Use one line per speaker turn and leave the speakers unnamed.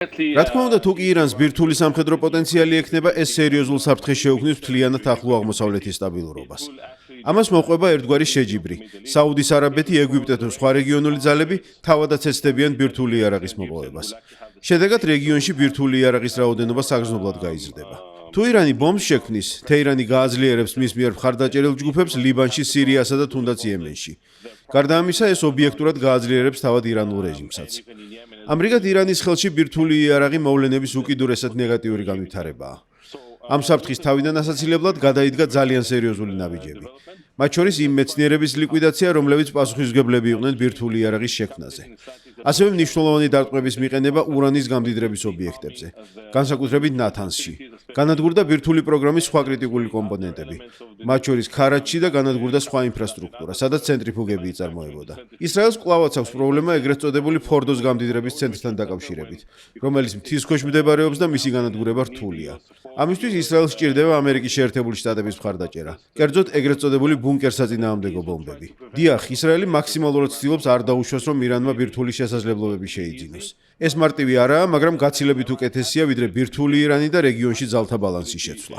რა თქმა უნდა, თუ კი ირანს ბირთვული სამხედრო პოტენციალი ექნება, ეს სერიოზულ საფრთხეს შეუქმნის მთლიანად ახლო აღმოსავლეთის სტაბილურობას. ამას მოყვება ერთგვარი შეჯიბრი. საუდის არაბეთი, ეგვიპტე თუ სხვა რეგიონული ძალები თავადაც ეცდებიან ბირთვული იარაღის მოპოვებას. შედეგად რეგიონში ბირთვული იარაღის რაოდენობა საგრძნობლად გაიზრდება. თუ ირანი ბომბს შექმნის, თეირანი გააძლიერებს მის მიერ მხარდაჭერილ ჯგუფებს ლიბანში, სირიასა და თუნდაც იემენში. გარდა ამისა, ეს ობიექტურად გააძლიერებს თავად ირანულ რეჟიმსაც. ამრიგად ირანის ხელში ბირთვული იარაღი მოვლენების უკიდურესად ნეგატიური განვითარებაა. ამ საფრთხის თავიდან ასაცილებლად გადაიდგა ძალიან სერიოზული ნაბიჯები. მათ შორის იმ მეცნიერების ლიკვიდაცია, რომლებიც პასუხისმგებლები იყვნენ ბირთვული იარაღის შექმნაზე. ასევე მნიშვნელოვანი დარტყმების მიყენება ურანის გამდიდრების ობიექტებზე, განსაკუთრებით ნათანსში. განადგურდა ბირთვული პროგრამის სხვა კრიტიკული კომპონენტები, მათ შორის ქარაჯში და განადგურდა სხვა ინფრასტრუქტურა, სადაც ცენტრიფუგები იწარმოებოდა. ისრაელს კვლავაც აქვს პრობლემა ეგრეთ წოდებული ფორდოს გამდიდრების ცენტრთან დაკავშირებით, რომელიც მთის ქვეშ მდებარეობს და მისი განადგურება რთულია. ამისთვის ისრაელს სჭირდება ამერიკის შეერთებული შტატების მხარდაჭერა, კერძოდ ეგრეთ წოდებული ბუნკერ-საწინააღმდეგო ბომბები. დიახ, ისრაელი მაქსიმალურად ცდილობს არ დაუშვას, რომ ირანმა ბირთვული შესაძლებლობები შეიძინოს. ეს მარტივი არაა, მაგრამ გაცილებით უკეთესია, ვიდრე ბირთვული ირანი და რეგიონში ძალთა ბალანსის შეცვლა.